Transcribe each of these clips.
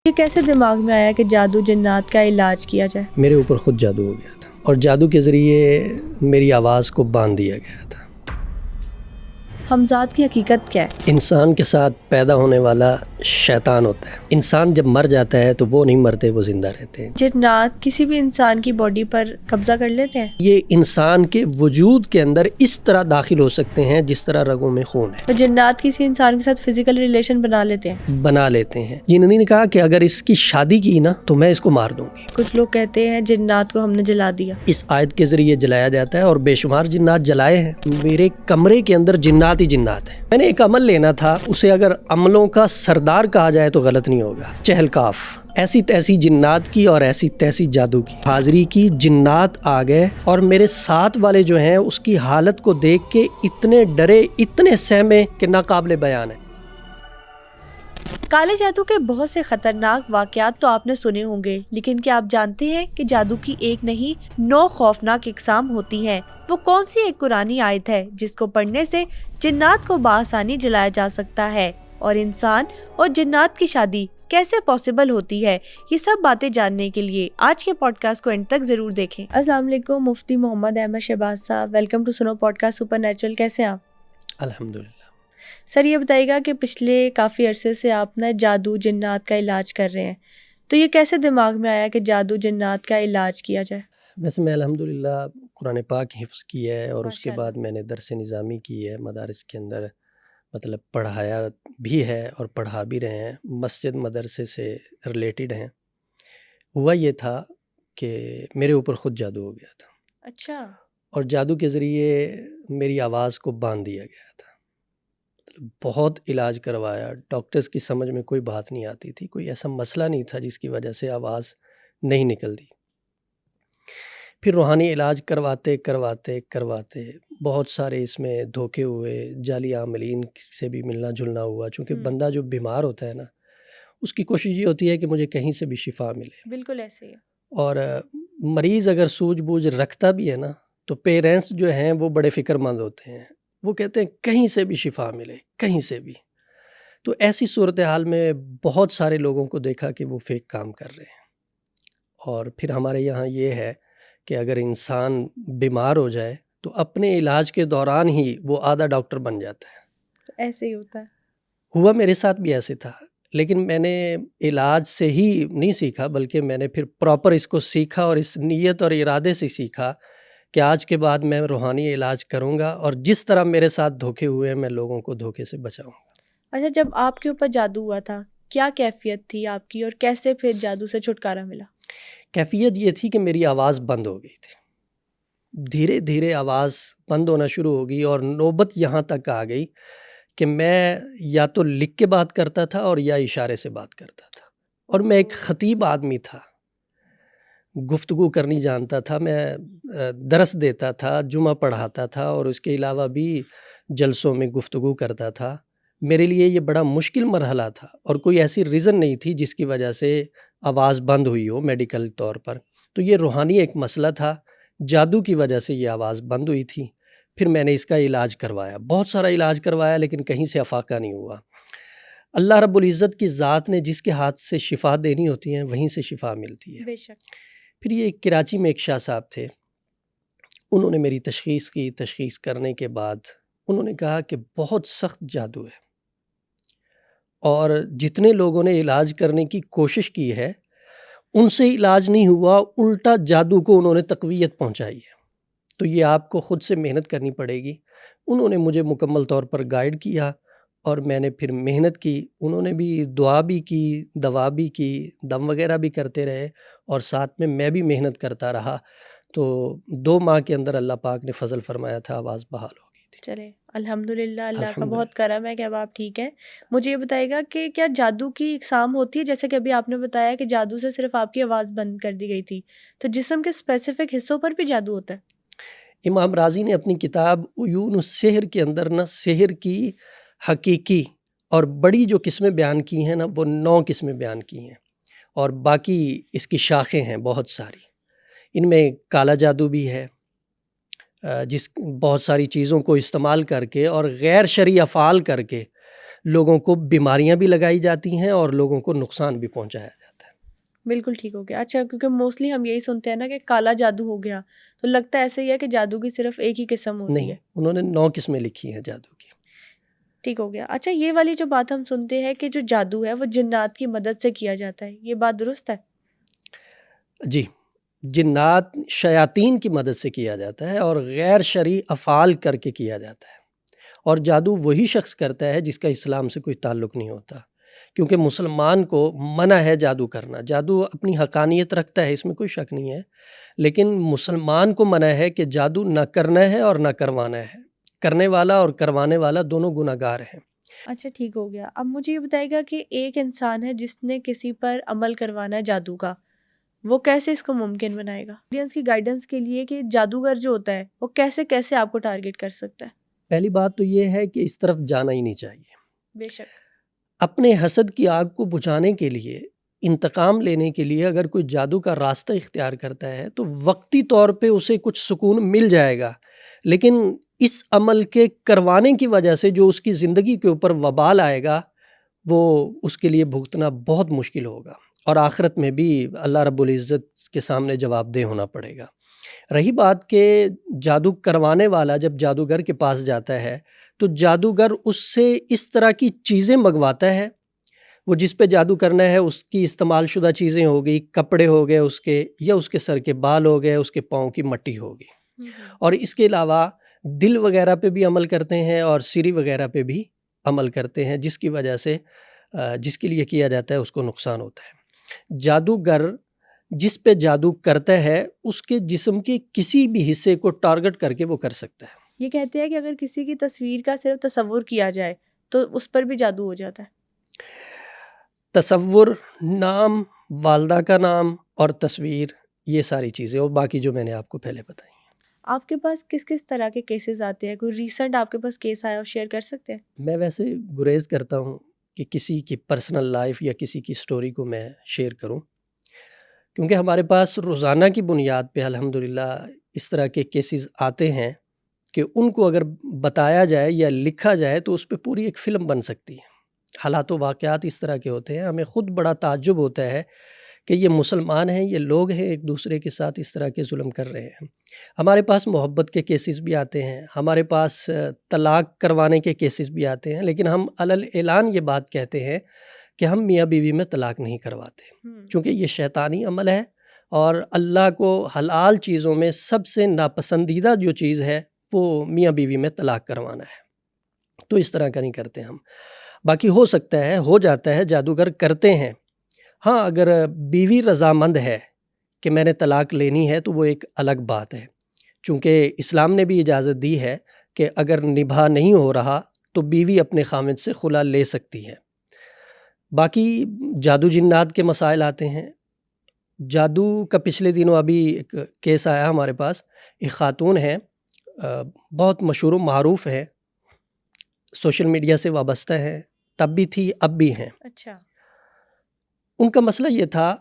یہ کیسے دماغ میں آیا کہ جادو جنات کا علاج کیا جائے؟ میرے اوپر خود جادو ہو گیا تھا اور جادو کے ذریعے میری آواز کو باندھ دیا گیا تھا۔ حمزات کی حقیقت کیا ہے؟ انسان کے ساتھ پیدا ہونے والا شیطان ہوتا ہے۔ انسان جب مر جاتا ہے تو وہ نہیں مرتے، وہ زندہ رہتے ہیں۔ جنات کسی بھی انسان کی باڈی پر قبضہ کر لیتے ہیں؟ یہ انسان کے وجود کے اندر اس طرح داخل ہو سکتے ہیں جس طرح رگوں میں خون ہے۔ تو جنات کسی انسان کے ساتھ فزیکل ریلیشن بنا لیتے ہیں؟ جنہوں نے کہا کہ اگر اس کی شادی کی نا تو میں اس کو مار دوں گی۔ کچھ لوگ کہتے ہیں جنات کو ہم نے جلا دیا۔ اس آیت کے ذریعے جلایا جاتا ہے اور بے شمار جنات جلائے ہیں۔ میرے کمرے کے اندر جنات ہی جنات ہیں۔ میں نے ایک عمل لینا تھا، اسے اگر عملوں کا سردار کہا جائے تو غلط نہیں ہوگا۔ چہل کاف، ایسی تیسی جنات کی اور ایسی تیسی جادو کی حاضری کی۔ جنات آ گئے اور میرے ساتھ والے جو ہیں اس کی حالت کو دیکھ کے اتنے ڈرے، اتنے سہمے کہ ناقابل بیان ہے۔ کالے جادو کے بہت سے خطرناک واقعات تو آپ نے سنے ہوں گے، لیکن کیا آپ جانتے ہیں کہ جادو کی ایک نہیں 9 خوفناک اقسام ہوتی ہیں؟ وہ کون سی ایک قرآنی آیت ہے جس کو پڑھنے سے جنات کو بآسانی جلایا جا سکتا ہے؟ اور انسان اور جنات کی شادی کیسے پاسبل ہوتی ہے؟ یہ سب باتیں جاننے کے لیے آج کے پوڈ کاسٹ کو اینڈ تک ضرور دیکھیں۔ السلام علیکم، مفتی محمد احمد شہباز صاحب، ویلکم ٹو سنو پوڈ کاسٹ سپر نیچرل۔ کیسے ہیں آپ؟ الحمدللہ۔ سر یہ بتائیے گا کہ پچھلے کافی عرصے سے آپ نا جادو جنات کا علاج کر رہے ہیں، تو یہ کیسے دماغ میں آیا کہ جادو جنات کا علاج کیا جائے؟ ویسے میں الحمدللہ قرآن پاک حفظ کیا ہے اور اس کے ماشاءاللہ۔ بعد میں نے درس نظامی کی ہے، مدارس کے اندر مطلب پڑھایا بھی ہے اور پڑھا بھی رہے ہیں، مسجد مدرسے سے ریلیٹڈ ہیں۔ ہوا یہ تھا کہ میرے اوپر خود جادو ہو گیا تھا اچھا۔ اور جادو کے ذریعے میری آواز کو باندھ دیا گیا تھا۔ بہت علاج کروایا، ڈاکٹرز کی سمجھ میں کوئی بات نہیں آتی تھی، کوئی ایسا مسئلہ نہیں تھا جس کی وجہ سے آواز نہیں نکلتی۔ پھر روحانی علاج کرواتے بہت سارے اس میں دھوکے ہوئے، جعلی عاملین سے بھی ملنا جلنا ہوا، چونکہ بندہ جو بیمار ہوتا ہے نا اس کی کوشش یہ ہوتی ہے کہ مجھے کہیں سے بھی شفا ملے۔ بالکل ایسے ہی ہے۔ اور مریض اگر سوجھ بوجھ رکھتا بھی ہے نا تو پیرنٹس جو ہیں وہ بڑے فکر مند ہوتے ہیں، وہ کہتے ہیں کہیں سے بھی شفا ملے، کہیں سے بھی۔ تو ایسی صورتحال میں بہت سارے لوگوں کو دیکھا کہ وہ فیک کام کر رہے ہیں۔ اور پھر ہمارے یہاں یہ ہے کہ اگر انسان بیمار ہو جائے تو اپنے علاج کے دوران ہی وہ آدھا ڈاکٹر بن جاتا ہے۔ ایسے ہی ہوتا ہے۔ ہوا میرے ساتھ بھی ایسے تھا، لیکن میں نے علاج سے ہی نہیں سیکھا، بلکہ میں نے پھر پراپر اس کو سیکھا اور اس نیت اور ارادے سے سیکھا کہ آج کے بعد میں روحانی علاج کروں گا اور جس طرح میرے ساتھ دھوکے ہوئے میں لوگوں کو دھوکے سے بچاؤں گا۔ اچھا، جب آپ کے اوپر جادو ہوا تھا کیا کیفیت تھی آپ کی، اور کیسے پھر جادو سے چھٹکارا ملا؟ کیفیت یہ تھی کہ میری آواز بند ہو گئی تھی، دھیرے دھیرے آواز بند ہونا شروع ہو گئی اور نوبت یہاں تک آ گئی کہ میں یا تو لکھ کے بات کرتا تھا اور یا اشارے سے بات کرتا تھا۔ اور میں ایک خطیب آدمی تھا، گفتگو کرنی جانتا تھا، میں درس دیتا تھا، جمعہ پڑھاتا تھا اور اس کے علاوہ بھی جلسوں میں گفتگو کرتا تھا۔ میرے لیے یہ بڑا مشکل مرحلہ تھا اور کوئی ایسی ریزن نہیں تھی جس کی وجہ سے آواز بند ہوئی ہو میڈیکل طور پر۔ تو یہ روحانی ایک مسئلہ تھا، جادو کی وجہ سے یہ آواز بند ہوئی تھی۔ پھر میں نے اس کا علاج کروایا، بہت سارا علاج کروایا، لیکن کہیں سے افاقہ نہیں ہوا۔ اللہ رب العزت کی ذات نے جس کے ہاتھ سے شفا دینی ہوتی ہے وہیں سے شفا ملتی ہے۔ بے شک۔ پھر یہ کراچی میں ایک شاہ صاحب تھے، انہوں نے میری تشخیص کی۔ تشخیص کرنے کے بعد انہوں نے کہا کہ بہت سخت جادو ہے اور جتنے لوگوں نے علاج کرنے کی کوشش کی ہے ان سے علاج نہیں ہوا، الٹا جادو کو انہوں نے تقویت پہنچائی ہے۔ تو یہ آپ کو خود سے محنت کرنی پڑے گی۔ انہوں نے مجھے مکمل طور پر گائیڈ کیا اور میں نے پھر محنت کی۔ انہوں نے بھی دعا بھی کی، دوا بھی کی، دم وغیرہ بھی کرتے رہے اور ساتھ میں بھی محنت کرتا رہا۔ تو 2 ماہ کے اندر اللہ پاک نے فضل فرمایا تھا، آواز بحال ہو گئی تھی۔ چلے الحمدللہ، اللہ کا الحمدللہ۔ بہت کرم ہے کہ اب آپ ٹھیک ہیں۔ مجھے یہ بتائیے گا کہ کیا جادو کی اقسام ہوتی ہے؟ جیسے کہ ابھی آپ نے بتایا کہ جادو سے صرف آپ کی آواز بند کر دی گئی تھی، تو جسم کے اسپیسیفک حصوں پر بھی جادو ہوتا ہے؟ امام راضی نے اپنی کتاب عیون السحر کے اندر نا سحر کی حقیقی اور بڑی جو قسمیں بیان کی ہیں نا وہ 9 قسمیں بیان کی ہیں، اور باقی اس کی شاخیں ہیں بہت ساری۔ ان میں کالا جادو بھی ہے، جس بہت ساری چیزوں کو استعمال کر کے اور غیر شرعی افعال کر کے لوگوں کو بیماریاں بھی لگائی جاتی ہیں اور لوگوں کو نقصان بھی پہنچایا جاتا ہے۔ بالکل ٹھیک ہو گیا۔ اچھا، کیونکہ موسٹلی ہم یہی سنتے ہیں نا کہ کالا جادو ہو گیا، تو لگتا ہے ایسا ہی ہے کہ جادو کی صرف ایک ہی قسم ہوتی نہیں، ہے۔ انہوں نے 9 قسمیں لکھی ہیں جادو کی۔ ٹھیک ہو گیا۔ اچھا، یہ والی جو بات ہم سنتے ہیں کہ جو جادو ہے وہ جنات کی مدد سے کیا جاتا ہے، یہ بات درست ہے؟ جی، جنات شیاطین کی مدد سے کیا جاتا ہے اور غیر شرعی افعال کر کے کیا جاتا ہے، اور جادو وہی شخص کرتا ہے جس کا اسلام سے کوئی تعلق نہیں ہوتا، کیونکہ مسلمان کو منع ہے جادو کرنا۔ جادو اپنی حقانیت رکھتا ہے، اس میں کوئی شک نہیں ہے، لیکن مسلمان کو منع ہے کہ جادو نہ کرنا ہے اور نہ کروانا ہے۔ کرنے والا اور کروانے والا دونوں گناہگار ہیں۔ اچھا، ٹھیک ہو گیا۔ اب مجھے یہ بتائے گا کہ ایک انسان ہے جس نے کسی پر عمل کروانا ہے جادو کا، وہ کیسے اس کو ممکن بنائے گا؟ آڈینس کی گائیڈنس کے لیے کہ جادوگر جو ہوتا ہے وہ کیسے کیسے آپ کو ٹارگٹ کر سکتا ہے؟ پہلی بات تو یہ ہے کہ اس طرف جانا ہی نہیں چاہیے۔ بے شک۔ اپنے حسد کی آگ کو بجھانے کے لیے، انتقام لینے کے لیے اگر کوئی جادو کا راستہ اختیار کرتا ہے تو وقتی طور پہ اسے کچھ سکون مل جائے گا، لیکن اس عمل کے کروانے کی وجہ سے جو اس کی زندگی کے اوپر وبال آئے گا وہ اس کے لیے بھگتنا بہت مشکل ہوگا، اور آخرت میں بھی اللہ رب العزت کے سامنے جواب دہ ہونا پڑے گا۔ رہی بات کہ جادو کروانے والا جب جادوگر کے پاس جاتا ہے تو جادوگر اس سے اس طرح کی چیزیں منگواتا ہے، وہ جس پہ جادو کرنا ہے اس کی استعمال شدہ چیزیں ہو گئی، کپڑے ہو گئے اس کے، یا اس کے سر کے بال ہو گئے، اس کے پاؤں کی مٹی ہو گئی، اور اس کے علاوہ دل وغیرہ پہ بھی عمل کرتے ہیں اور سری وغیرہ پہ بھی عمل کرتے ہیں، جس کی وجہ سے جس کے لیے کیا جاتا ہے اس کو نقصان ہوتا ہے۔ جادوگر جس پہ جادو کرتا ہے اس کے جسم کے کسی بھی حصے کو ٹارگٹ کر کے وہ کر سکتا ہے۔ یہ کہتے ہیں کہ اگر کسی کی تصویر کا صرف تصور کیا جائے تو اس پر بھی جادو ہو جاتا ہے۔ تصور، نام، والدہ کا نام اور تصویر، یہ ساری چیزیں، اور باقی جو میں نے آپ کو پہلے بتائی ہیں۔ آپ کے پاس کس کس طرح کے کیسز آتے ہیں؟ کوئی ریسنٹ آپ کے پاس کیس آیا اور شیئر کر سکتے ہیں؟ میں ویسے گریز کرتا ہوں کہ کسی کی پرسنل لائف یا کسی کی سٹوری کو میں شیئر کروں، کیونکہ ہمارے پاس روزانہ کی بنیاد پہ الحمدللہ اس طرح کے کیسز آتے ہیں کہ ان کو اگر بتایا جائے یا لکھا جائے تو اس پہ پوری ایک فلم بن سکتی ہے۔ حالات و واقعات اس طرح کے ہوتے ہیں، ہمیں خود بڑا تعجب ہوتا ہے کہ یہ مسلمان ہیں، یہ لوگ ہیں، ایک دوسرے کے ساتھ اس طرح کے ظلم کر رہے ہیں۔ ہمارے پاس محبت کے کیسز بھی آتے ہیں، ہمارے پاس طلاق کروانے کے کیسز بھی آتے ہیں، لیکن ہم علل اعلان یہ بات کہتے ہیں کہ ہم میاں بیوی میں طلاق نہیں کرواتے، چونکہ یہ شیطانی عمل ہے، اور اللہ کو حلال چیزوں میں سب سے ناپسندیدہ جو چیز ہے وہ میاں بیوی میں طلاق کروانا ہے، تو اس طرح کا نہیں کرتے ہم۔ باقی ہو سکتا ہے، ہو جاتا ہے، جادوگر کرتے ہیں، ہاں اگر بیوی رضامند ہے کہ میں نے طلاق لینی ہے تو وہ ایک الگ بات ہے، چونکہ اسلام نے بھی اجازت دی ہے کہ اگر نبھا نہیں ہو رہا تو بیوی اپنے خامد سے خلا لے سکتی ہے۔ باقی جادو جنات کے مسائل آتے ہیں۔ جادو کا پچھلے دنوں ابھی ایک کیس آیا ہمارے پاس، ایک خاتون ہے، بہت مشہور و معروف ہے، سوشل میڈیا سے وابستہ ہیں، تب بھی تھی اب بھی ہیں۔ اچھا۔ ان کا مسئلہ یہ تھا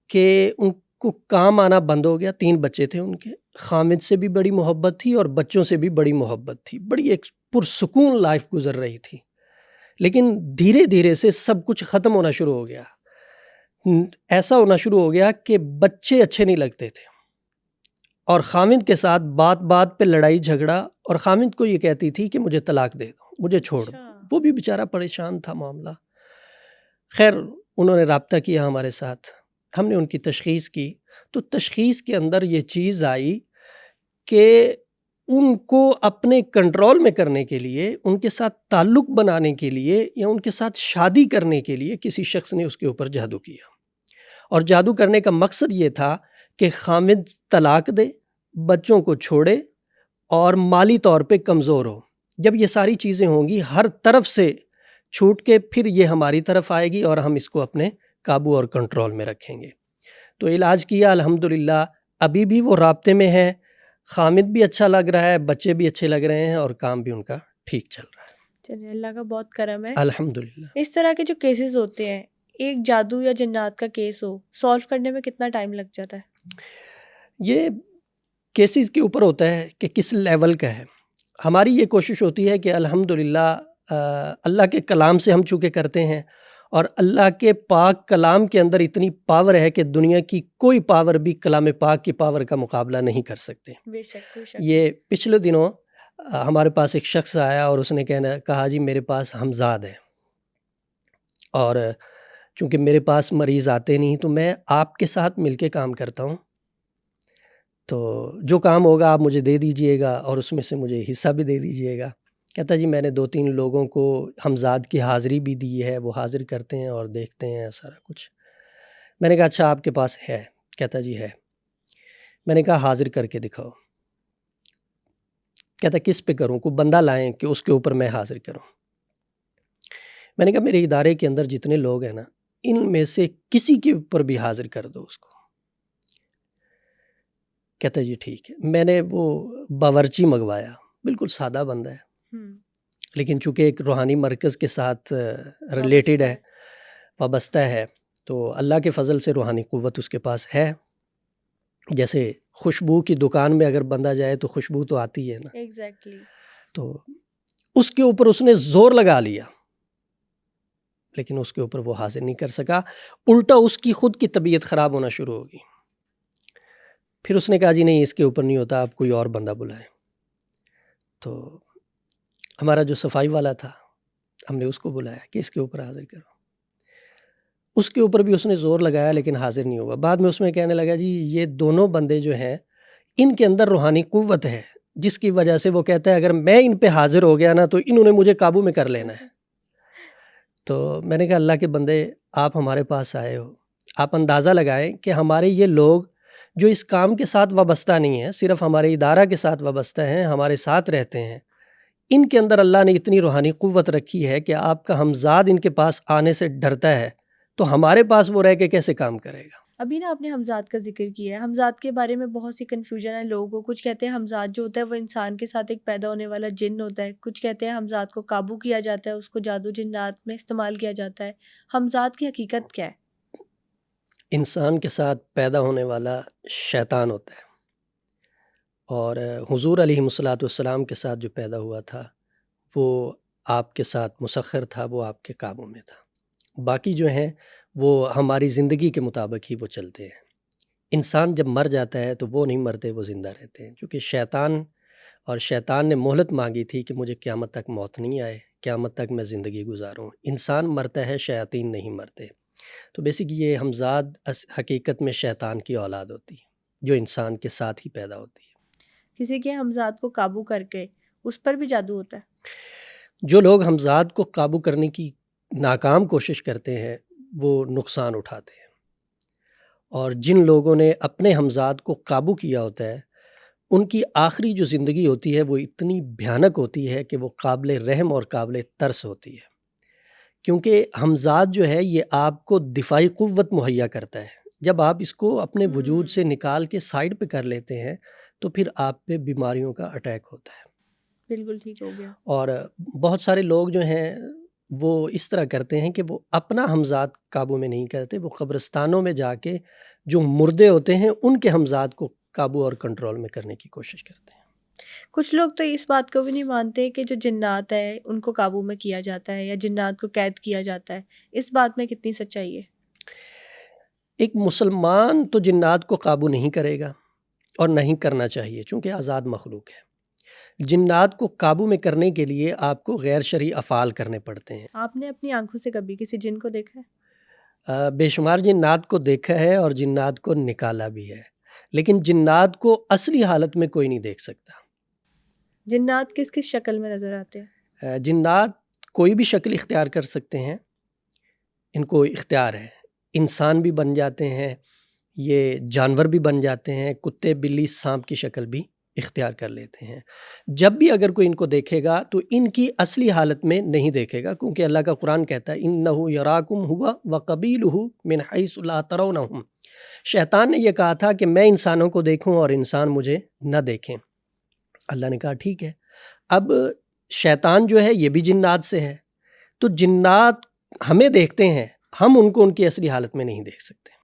کہ ان کو کام آنا بند ہو گیا، 3 بچے تھے ان کے، خامد سے بھی بڑی محبت تھی اور بچوں سے بھی بڑی محبت تھی، بڑی ایک پرسکون لائف گزر رہی تھی، لیکن دھیرے دھیرے سے سب کچھ ختم ہونا شروع ہو گیا۔ ایسا ہونا شروع ہو گیا کہ بچے اچھے نہیں لگتے تھے، اور خامد کے ساتھ بات بات پہ لڑائی جھگڑا، اور خامد کو یہ کہتی تھی کہ مجھے طلاق دے دو، مجھے چھوڑ دو۔ وہ بھی بیچارہ پریشان تھا معاملہ۔ خیر انہوں نے رابطہ کیا ہمارے ساتھ، ہم نے ان کی تشخیص کی، تو تشخیص کے اندر یہ چیز آئی کہ ان کو اپنے کنٹرول میں کرنے کے لیے، ان کے ساتھ تعلق بنانے کے لیے، یا ان کے ساتھ شادی کرنے کے لیے کسی شخص نے اس کے اوپر جادو کیا، اور جادو کرنے کا مقصد یہ تھا کہ خامد طلاق دے، بچوں کو چھوڑے اور مالی طور پہ کمزور ہو۔ جب یہ ساری چیزیں ہوں گی ہر طرف سے چھوٹ کے، پھر یہ ہماری طرف آئے گی اور ہم اس کو اپنے قابو اور کنٹرول میں رکھیں گے۔ تو علاج کیا الحمدللہ، ابھی بھی وہ رابطے میں ہے، خامد بھی اچھا لگ رہا ہے، بچے بھی اچھے لگ رہے ہیں، اور کام بھی ان کا ٹھیک چل رہا ہے۔ چلیے، اللہ کا بہت کرم ہے۔ الحمدللہ۔ اس طرح کے جو کیسز ہوتے ہیں، ایک جادو یا جنات کا کیس ہو، سالو کرنے میں کتنا ٹائم لگ جاتا ہے؟ یہ کیسز کے اوپر ہوتا ہے کہ کس لیول کا ہے۔ ہماری یہ کوشش ہوتی ہے کہ الحمدللہ اللہ کے کلام سے ہم چونکہ کرتے ہیں، اور اللہ کے پاک کلام کے اندر اتنی پاور ہے کہ دنیا کی کوئی پاور بھی کلام پاک کی پاور کا مقابلہ نہیں کر سکتے۔ بے شک بے شک۔ یہ پچھلے دنوں ہمارے پاس ایک شخص آیا اور اس نے کہا جی میرے پاس ہمزاد ہے، اور چونکہ میرے پاس مریض آتے نہیں تو میں آپ کے ساتھ مل کے کام کرتا ہوں، تو جو کام ہوگا آپ مجھے دے دیجئے گا اور اس میں سے مجھے حصہ بھی دے دیجئے گا۔ کہتا جی میں نے 2-3 لوگوں کو ہمزاد کی حاضری بھی دی ہے، وہ حاضر کرتے ہیں اور دیکھتے ہیں سارا کچھ۔ میں نے کہا اچھا آپ کے پاس ہے؟ کہتا جی ہے۔ میں نے کہا حاضر کر کے دکھاؤ۔ کہتا کس پہ کروں؟ کوئی بندہ لائیں کہ اس کے اوپر میں حاضر کروں۔ میں نے کہا میرے ادارے کے اندر جتنے لوگ ہیں نا، ان میں سے کسی کے اوپر بھی حاضر کر دو اس کو۔ کہتا جی ٹھیک ہے۔ میں نے وہ باورچی منگوایا، بالکل سادہ بندہ ہے، لیکن چونکہ ایک روحانی مرکز کے ساتھ ریلیٹڈ ہے، وابستہ ہے، تو اللہ کے فضل سے روحانی قوت اس کے پاس ہے۔ جیسے خوشبو کی دکان میں اگر بندہ جائے تو خوشبو تو آتی ہے نا، ایگزیکٹلی۔ تو اس کے اوپر اس نے زور لگا لیا، لیکن اس کے اوپر وہ حاضر نہیں کر سکا، الٹا اس کی خود کی طبیعت خراب ہونا شروع ہوگی۔ پھر اس نے کہا جی نہیں اس کے اوپر نہیں ہوتا، آپ کوئی اور بندہ بلائیں۔ تو ہمارا جو صفائی والا تھا، ہم نے اس کو بلایا کہ اس کے اوپر حاضر کرو۔ اس کے اوپر بھی اس نے زور لگایا لیکن حاضر نہیں ہوا۔ بعد میں اس میں کہنے لگا جی یہ دونوں بندے جو ہیں ان کے اندر روحانی قوت ہے، جس کی وجہ سے وہ کہتا ہے اگر میں ان پہ حاضر ہو گیا نا تو انہوں نے مجھے قابو میں کر لینا ہے۔ تو میں نے کہا اللہ کے بندے آپ ہمارے پاس آئے ہو، آپ اندازہ لگائیں کہ ہمارے یہ لوگ جو اس کام کے ساتھ وابستہ نہیں ہیں، صرف ہمارے ادارہ کے ساتھ وابستہ ہیں، ہمارے ساتھ رہتے ہیں، ان کے اندر اللہ نے اتنی روحانی قوت رکھی ہے کہ آپ کا ہمزاد ان کے پاس آنے سے ڈرتا ہے، تو ہمارے پاس وہ رہ کے کیسے کام کرے گا؟ ابھی نا آپ نے ہمزاد کا ذکر کیا ہے، ہمزاد کے بارے میں بہت سی کنفیوژن ہے لوگوں کو۔ کچھ کہتے ہیں ہمزاد جو ہوتا ہے وہ انسان کے ساتھ ایک پیدا ہونے والا جن ہوتا ہے، کچھ کہتے ہیں ہمزاد کو قابو کیا جاتا ہے، اس کو جادو جنات میں استعمال کیا جاتا ہے۔ ہمزاد کی حقیقت کیا ہے؟ انسان کے ساتھ پیدا ہونے والا شیطان ہوتا ہے، اور حضور علیہ السلام کے ساتھ جو پیدا ہوا تھا وہ آپ کے ساتھ مسخر تھا، وہ آپ کے قابو میں تھا۔ باقی جو ہیں وہ ہماری زندگی کے مطابق ہی وہ چلتے ہیں۔ انسان جب مر جاتا ہے تو وہ نہیں مرتے، وہ زندہ رہتے ہیں، کیونکہ شیطان نے مہلت مانگی تھی کہ مجھے قیامت تک موت نہیں آئے، قیامت تک میں زندگی گزاروں۔ انسان مرتا ہے، شیاطین نہیں مرتے۔ تو بیسک یہ ہمزاد حقیقت میں شیطان کی اولاد ہوتی ہے جو انسان کے ساتھ ہی پیدا ہوتی ہے۔ کسی کے ہمزاد کو قابو کر کے اس پر بھی جادو ہوتا ہے؟ جو لوگ ہمزاد کو قابو کرنے کی ناکام کوشش کرتے ہیں وہ نقصان اٹھاتے ہیں، اور جن لوگوں نے اپنے ہمزاد کو قابو کیا ہوتا ہے ان کی آخری جو زندگی ہوتی ہے وہ اتنی بھیانک ہوتی ہے کہ وہ قابل رحم اور قابل ترس ہوتی ہے، کیونکہ ہمزاد جو ہے یہ آپ کو دفاعی قوت مہیا کرتا ہے۔ جب آپ اس کو اپنے وجود سے نکال کے سائیڈ پہ کر لیتے ہیں تو پھر آپ پہ بیماریوں کا اٹیک ہوتا ہے۔ بالکل ٹھیک ہو گیا۔ اور بہت سارے لوگ جو ہیں وہ اس طرح کرتے ہیں کہ وہ اپنا ہمزاد قابو میں نہیں کرتے، وہ قبرستانوں میں جا کے جو مردے ہوتے ہیں ان کے ہمزاد کو قابو اور کنٹرول میں کرنے کی کوشش کرتے ہیں۔ کچھ لوگ تو اس بات کو بھی نہیں مانتے کہ جو جنات ہے ان کو قابو میں کیا جاتا ہے یا جنات کو قید کیا جاتا ہے، اس بات میں کتنی سچائی ہے؟ ایک مسلمان تو جنات کو قابو نہیں کرے گا اور نہیں کرنا چاہیے، چونکہ آزاد مخلوق ہے۔ جنات کو قابو میں کرنے کے لیے آپ کو غیر شرعی افعال کرنے پڑتے ہیں۔ آپ نے اپنی آنکھوں سے کبھی کسی جن کو دیکھا ہے؟ بے شمار جنات کو دیکھا ہے اور جنات کو نکالا بھی ہے، لیکن جنات کو اصلی حالت میں کوئی نہیں دیکھ سکتا۔ جنات کس کس شکل میں نظر آتے ہیں؟ جنات کوئی بھی شکل اختیار کر سکتے ہیں، ان کو اختیار ہے، انسان بھی بن جاتے ہیں، یہ جانور بھی بن جاتے ہیں، کتے بلی سانپ کی شکل بھی اختیار کر لیتے ہیں۔ جب بھی اگر کوئی ان کو دیکھے گا تو ان کی اصلی حالت میں نہیں دیکھے گا، کیونکہ اللہ کا قرآن کہتا ہے اِنَّهُ يَرَاكُمْ هُوَ وَقَبِيلُهُ مِنْ حَيْثُ لَا تَرَوْنَهُمْ۔ شیطان نے یہ کہا تھا کہ میں انسانوں کو دیکھوں اور انسان مجھے نہ دیکھیں۔ اللہ نے کہا ٹھیک ہے۔ اب شیطان جو ہے یہ بھی جنات سے ہے، تو جنات ہمیں دیکھتے ہیں، ہم ان کو ان کی اصلی حالت میں نہیں دیکھ سکتے۔